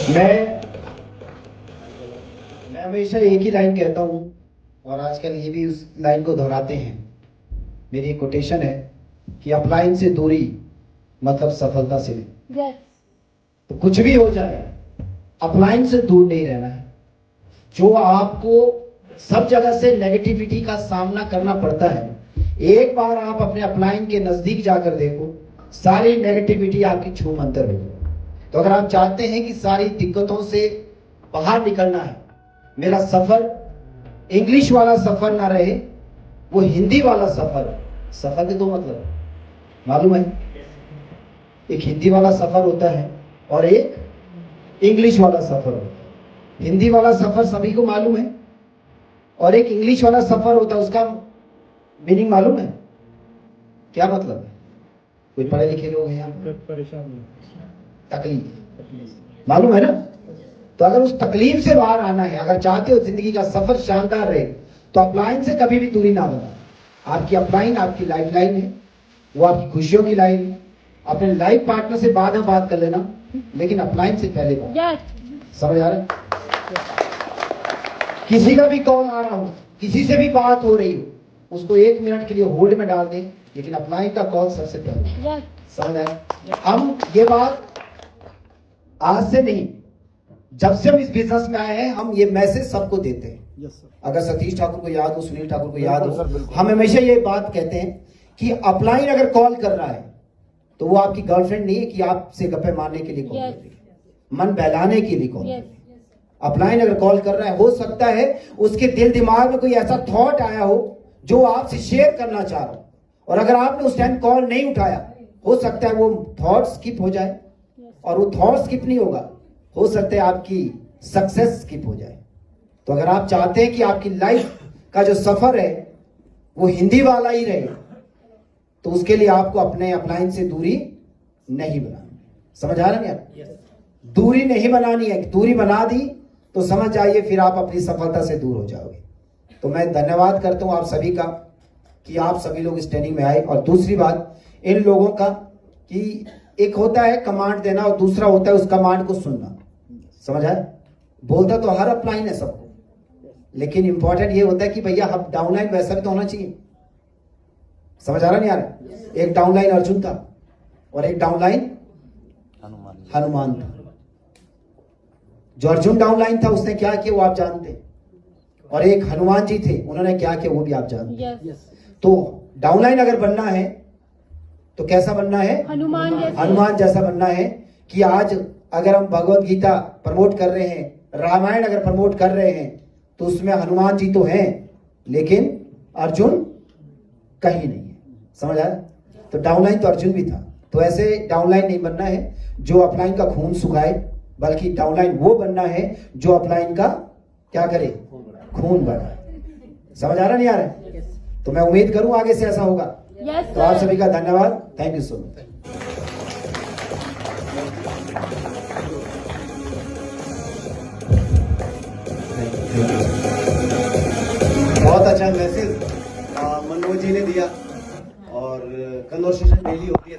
मैं हमेशा एक ही लाइन कहता हूँ और आजकल ये भी उस लाइन को दोहराते हैं। मेरी एक कोटेशन है कि अपलाइन से दूरी मतलब सफलता से नहीं। Yes. तो कुछ भी हो जाए अपलाइन से दूर नहीं रहना है। जो आपको सब जगह से नेगेटिविटी का सामना करना पड़ता है, एक बार आप अपने अपलाइन के नजदीक जाकर देखो, सारी नेगेटिविटी आपकी छूमंतर होगी। तो अगर आप चाहते हैं कि सारी दिक्कतों से बाहर निकलना है, मेरा सफर इंग्लिश वाला सफर ना रहे, वो हिंदी वाला सफर। सफर के दो मतलब मालूम है, एक हिंदी वाला सफर होता है और एक इंग्लिश वाला सफर होता है। हिंदी वाला सफर सभी को मालूम है और एक इंग्लिश वाला सफर होता है, उसका मीनिंग मालूम है? क्या मतलब है? कोई पढ़े लिखे लोग हैं यहाँ पर? परेशान, तकलीफ मालूम है ना? तो अगर उस तकलीफ से बाहर आना है, अगर चाहते हो जिंदगी का सफर शानदार रहे, तो अपलाइन से कभी भी दूरी ना बना। आपकी अपलाइन आपकी लाइफ लाइन है, वो आपकी खुशियों की लाइन है। अपने लाइफ पार्टनर से बाद में बात कर लेना, लेकिन अपलाइन से पहले बात। Yes. समझ आ रहा है? किसी का भी कॉल आ रहा हो, किसी से भी बात हो रही हो, उसको 1 मिनट के लिए होल्ड में डाल दें, लेकिन अपलाइन का कॉल सबसे पहले। Yes. समझ आए? हम ये बात आज से नहीं, जब से हम इस बिजनेस में आए हैं, हम ये मैसेज सबको देते हैं। अगर सतीश ठाकुर को याद हो, सुनील ठाकुर को याद हो, हम हमेशा ये बात कहते हैं कि अपलाइन अगर कॉल कर रहा है तो वो आपकी गर्लफ्रेंड नहीं है कि आपसे गप्पे मारने के लिए कॉल कर रही है, मन बहलाने के लिए कॉल कर रही है। अपलाइन अगर कॉल कर रहा है, हो सकता है उसके दिल दिमाग में कोई ऐसा थॉट आया हो जो आपसे शेयर करना चाह रहा हो, और अगर आपने उस टाइम कॉल नहीं उठाया, हो सकता है वो थॉट स्किप हो जाए, और वो थॉट स्किप नहीं होगा, हो सकता है आपकी सक्सेस स्किप हो जाए। तो अगर आप चाहते हैं कि आपकी लाइफ का जो सफर है वो हिंदी वाला ही रहे, तो उसके लिए आपको अपने अपलाइन से दूरी नहीं बनानी। समझ आ रहा है यार? दूरी नहीं बनानी है। दूरी बना दी तो समझ जाइए फिर आप अपनी सफलता से दूर हो जाओगे। तो मैं धन्यवाद करता हूं आप सभी का कि आप सभी लोग इस ट्रेनिंग में आए। और दूसरी बात इन लोगों का कि एक होता है कमांड देना और दूसरा होता है उस कमांड को सुनना। समझ आए? बोलता तो हर अपलाइन है सबको, लेकिन इंपॉर्टेंट ये होता है कि भैया हम डाउनलाइन वैसा भी तो होना चाहिए। समझ आ रहा नहीं आ रहा? एक डाउनलाइन अर्जुन था और एक डाउनलाइन हनुमान था। जो अर्जुन डाउनलाइन था उसने क्या किया वो आप जानते, और एक हनुमान जी थे, उन्होंने क्या किया वो भी आप जानते। तो डाउनलाइन अगर बनना है तो कैसा बनना है? हनुमान जैसा बनना है कि आज अगर हम भगवत गीता प्रमोट कर रहे हैं, रामायण अगर प्रमोट कर रहे हैं, तो उसमें हनुमान जी तो हैं लेकिन अर्जुन कहीं नहीं है। समझ आया? तो डाउनलाइन तो अर्जुन भी था। तो ऐसे डाउनलाइन नहीं बनना है जो अपलाइन का खून सुखाए, बल्कि डाउनलाइन वो बनना है जो अपलाइन का क्या करे? खून बढ़ाए। समझ आ रहा नहीं आ रहा? तो मैं उम्मीद करूं आगे से ऐसा होगा। तो आप सभी का धन्यवाद। Thank you so much. बहुत अच्छा मैसेज मनोज जी ने दिया, और कन्वर्सेशन डेली होती है।